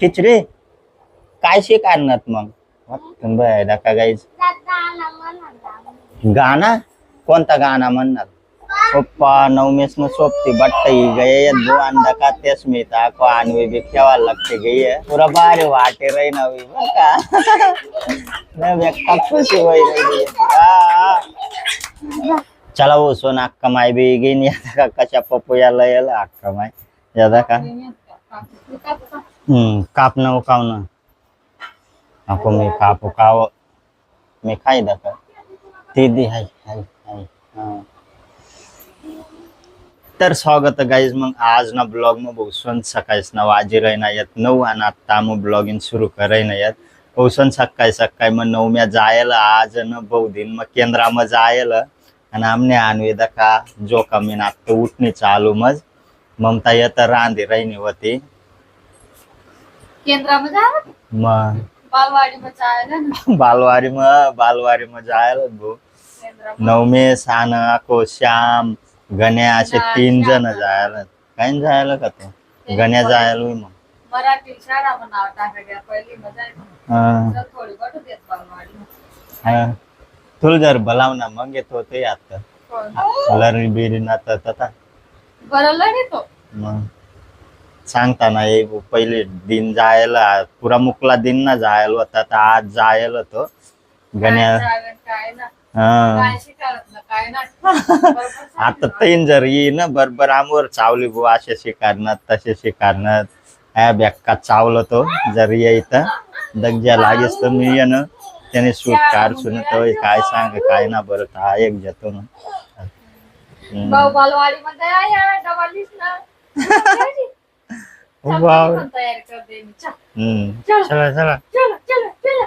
खिचडी काय शिकारणार मग बरं का गाईज गाणं कोणता गाणं म्हणणार पप्पा नवमेस में सोपती बट्टी गए दो अंडा का तेस में था को आणवी भी खेवा लगते गई है पूरा बारे वाटे रही नवी का मैं व्यक्ता खुशी होई रही चला वो सोना अक्का माय भी गई नहीं आता का कशा पप्पू या लयल अक्का माय ज्यादा का कापना उकावना ako may kapo may खायदा का दीदी हाय हाय हाय तर स्वागत गाईज मग आज ना ब्लॉग में बहुसन सकाळीच ना वाजी राहीना येत 9 आणि आता मग ब्लॉगिंग सुरू करायना येत बहुसन सकाळी मग 9 में जायला आज न बहु दिन मग केंद्रामध्ये जायला आणि आमने आणवेदा का जो कमी ना आता उठणी चालू ममता येत रांधी राहिनी होती केंद्रामध्ये मग बालवाडी में जायला भाऊ 9 में सान को श्याम गण्या असे 3 जण जायला काय जायला का तो गण्या जायला मग मराठी शाळा नाव टाकायला पहिली मजा थोडी बट देत बालवाडी तुला जर बोलावना मग येतो ते आता लरी बिरी ना तता बरं लढी तो मग सांगता ना एक पहिले दिन जायला पुरा मुकला दिन ना जायला होता तर आज जायला तो गण्या काय ना काय शिकायला काय ना आता 3 जर येई ना बरोबर आमवर चावली बो असे शिकारणार तसे शिकारणार ह्या बेक्का चावलं तो जर येईत दग्जा लागेस तर मी येणं त्याने सूट कार सुनत काय सांग काय ना बरं हा एक जातो ना बालवाडी मध्ये आया डबलीस ना वाव तयारी कर दे चला चला चला चला चला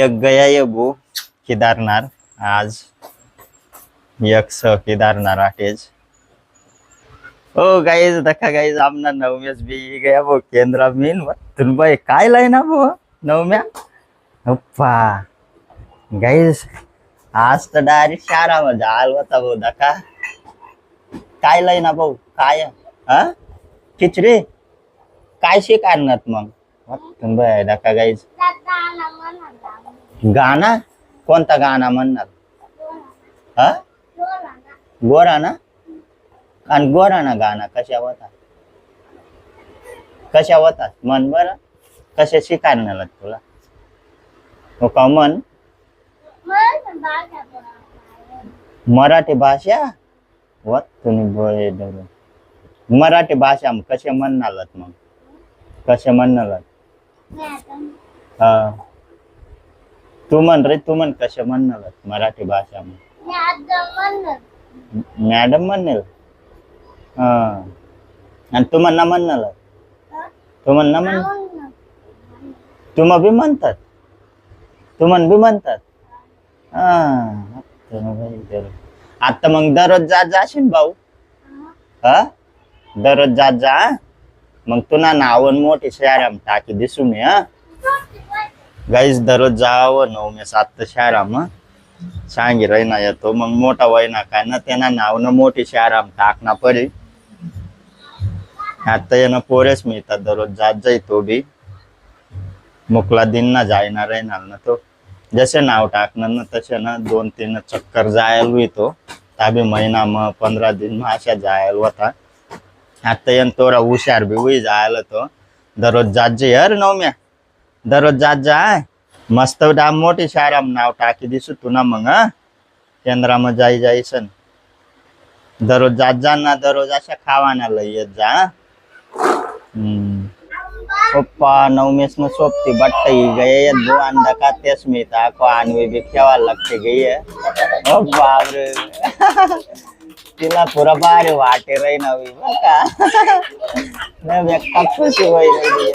एक गया ये बो केदारनाथ आज एक केदारनाथ आटेज ओ गाइस देखा गाइस आमना 9 भी गया वो केंद्र मीन तुम भाई काय लाय ना वो 9 अप्पा गाइस आज तर डायरेक्ट शहरामध्ये आल होता भाऊ दका काय लाय ना भाऊ काय खिचडी काय शिकारणार मग तुम भाई दका गाइस गाणं कोणता गाणं म्हणणार गोरा ना आणि गोरा ना गाणं कशा होता मन बरं कशा शिकारणार तुला हो का मन मराठी भाषा तुम्ही मराठी भाषा कसे म्हणणार मग कसे म्हणणार हा तू म्हण कसे म्हणणार मराठी भाषा मॅडम म्हणेल हा आणि तू म्हणणं म्हणणार तू म्हणणं म्हण तुम बी म्हणतात तुमन बी म्हणतात आता मग दररोज जाशील भाऊ हा दररोज जा मग तुला नावन मोठी शहराम टाकी दिसू मी गाईस दररोज जावं 9 में 7 शहराम सांगी राहिना येतो मग मोठा वयना काय ना त्यांना नाव न मोठी शहराम टाकना पडी आता येणं पोरेच मिळतात दररोज जाई तो बी मुकला दिन ना जायना राहणार ना तो जसे नाव टाकणार ना तसे ना 2-3 चक्कर जायला येतो ताबी महिना मग 15 दिन मग अशा जायला होता आता येण तोरा हुशार बी होई जायला तो दररोज जात यार 9 दररोज जा मस्त डाम मोठी शाराम नाव टाकी दिसू तुना मग केंद्रामध्ये जायसन दररोज जा ना दररोज अशा खावाना लय येत जा पप्पा 9 में सोपती बट्टी गए दो अंडा का तेस में था को आणवी भी खेवा लगते गई है ओ बाप रे तिला पूरा बारे वाटे रही नवी का मैं व्यक्ता खुशी होई रही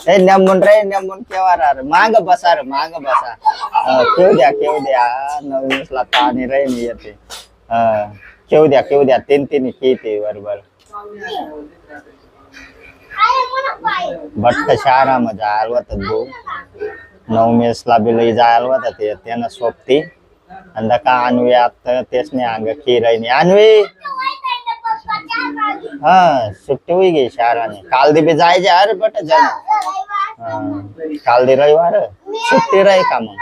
ए नेमून केवा रे मांग बसा क्यों द्या 9 ला पाणी रही नहीं येते क्यों द्या 3 खेती बरोबर बट्ट शहरामध्ये जायला होतात भाऊ 9 मेसला बी लई जायला होतात त्यानं सोबती आणि दका आणवी आता तेच नाही अंग खिराई नाही आणवी हा सुट्टी हुई गई शहराने काल दी भी जायचे अरे बट जन काल दी रविवार सुट्टी राही का मग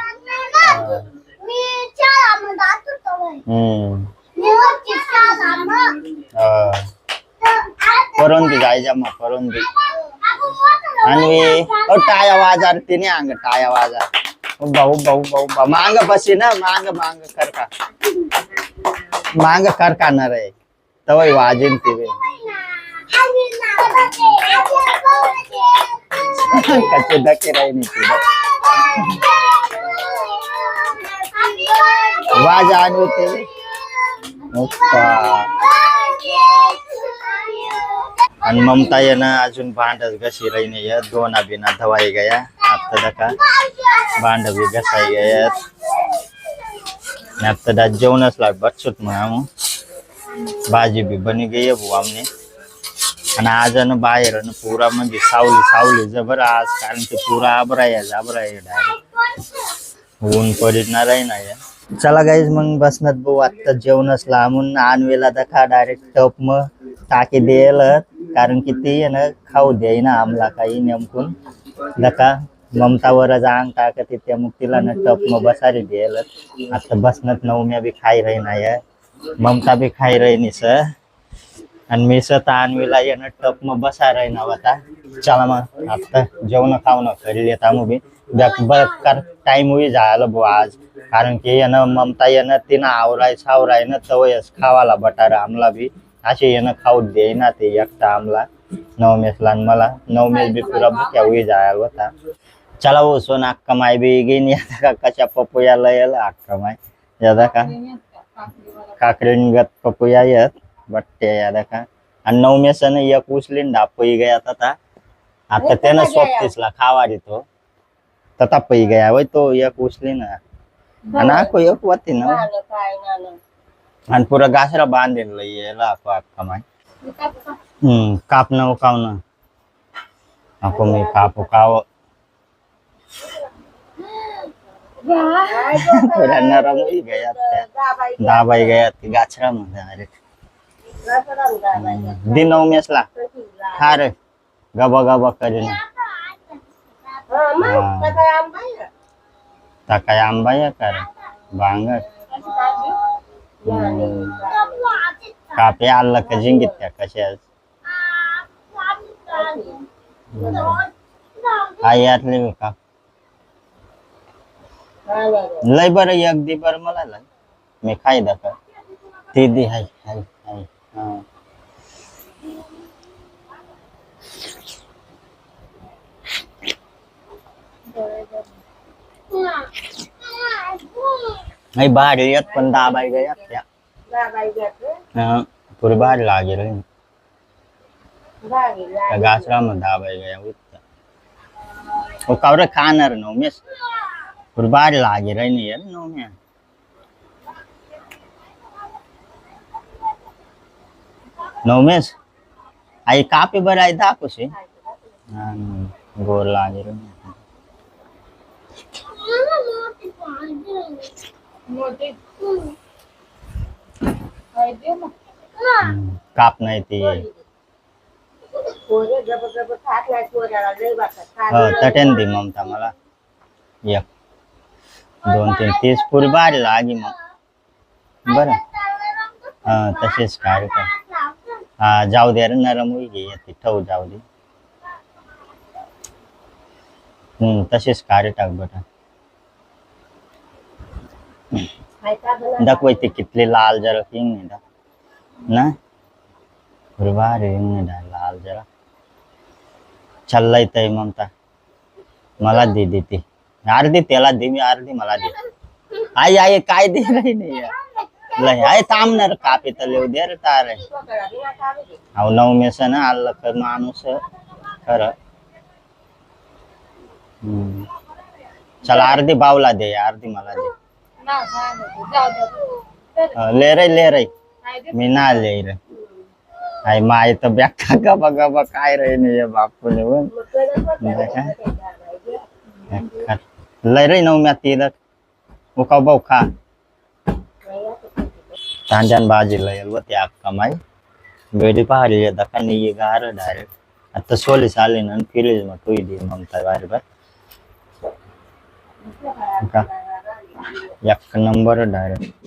परोंदी जायच्या मग परोंदी आणि टाया वाजार तिने अंग टाया वाजार भाऊ मांग बसी ना मांग मांग करका मांग करका न रे तवय वाजिन ती कच्चे धके राही नाही वाज आणू ते आणि ममता ये ना अजून भांडच घशी राही नाही दोन अभिना धवाई गया आता दका भांड भी घसाई गयात आता दा जेवणच लाग बच्चूत मग भाजी भी बनी गई है बुआ हमने आणि आज न बाहेर न पुरा म्हणजे सावली सावली जबर आज कारण की पुरा आबरा आहे डायरेक्ट ऊन पडणार आहे ना या चला गाईज मग बसनत भाऊ आता जेवणच लांबून आणवेला दखा डायरेक्ट टप मग टाकी देल कारण की ती आहे ना खाऊ दे ना आमला काही नेमकून दका ममतावरच अंग टाकत त्या मग तिला ना टप मग बसारी देल आता बसनत नवम्या बी खाई राही ना या ममता बी खाई रही नि सर आणि मी स्वतः आणवीला येणं टप मग बसा राही ना आता चला मग आता जेवण खावणं करी येता मग बी टाइम होई झालं भाऊ आज कारण की येणं ममता येणं तिनं आवराय ना तवयच खावाला बटारा आमला बी असे येणं खाऊ दे ना ते एकटा आमला नवमेशला आणि मला नवमेश बी पुरा भुक्या होई जायला होता चला हो सोन अक्का माय बी गेली आता का कशा पपुयाला यायला अक्का माय यादा का काकडीगत पपुया येत बट्टे यादा का आणि नवमेशानं एक उचलीन डापई गया आता त्यानं सोबतीसला खावा देतो तथा पै गया वय तो एक उचली ना आणि आको एक वती ना आणि पुरा गासरा बांधेन लई यायला आको अक्का माय कापणं उकावणं आको मी कापू काव पुरा नरम होई गया दाबाई गया ती गाछरा मध्ये अरे दिन नवमेशला खा रे गबा गबा करीन काय आंबा या कर भांगट कापे आलं का जिंगीत त्या कशा आई यातले का लय बर एक दी बर मला लय मी खाई दाखव ती दी हाय हाय हाय नाही बाहेर येत पण दाबाई गयात त्या पुरी बाहेर लागे रे गासरा में दाबाई गया वो कवरे खानर नवमेश पुरी बाहेर लागे रे नहीं यार नवमे नवमेश आई कापी बर आई दाखो से गोर लागे रे काप नाही ती तटेन दी ममता मला एक 2 3 30 पुरी बाहेर लागी मग बर तसेच काय का जाऊ दे रे नरम होई गे ठेव जाऊ दे तसेच कार्य टाक बटा दाखवाय ते कितले लाल जरा किंग नाही दा ना बरोबर रिंग नाही लाल जरा चाललाय तय ममता मला दे देते अर्धी त्याला दे मी अर्धी मला दे आई आई काय दे नाही लय आई थांबणार कापे तर लेव दे रे तार अहो नवमेशन आलं कर माणूस खरं चला अर्धी बावला दे अर्धी मला दे ले रे मी ना ले रे आई माय तर बॅग गबा गबा काय रे नाही बापू ले रे नवम्या ती उका भाऊ खा तांजान बाजीला येल ते अक्का माई बेडी पहाड़ी येता का नहीं ये गार डायरेक्ट आता सोली साले न फिरेज में कोई दी ममता बार बार एक नंबर डायरेक्ट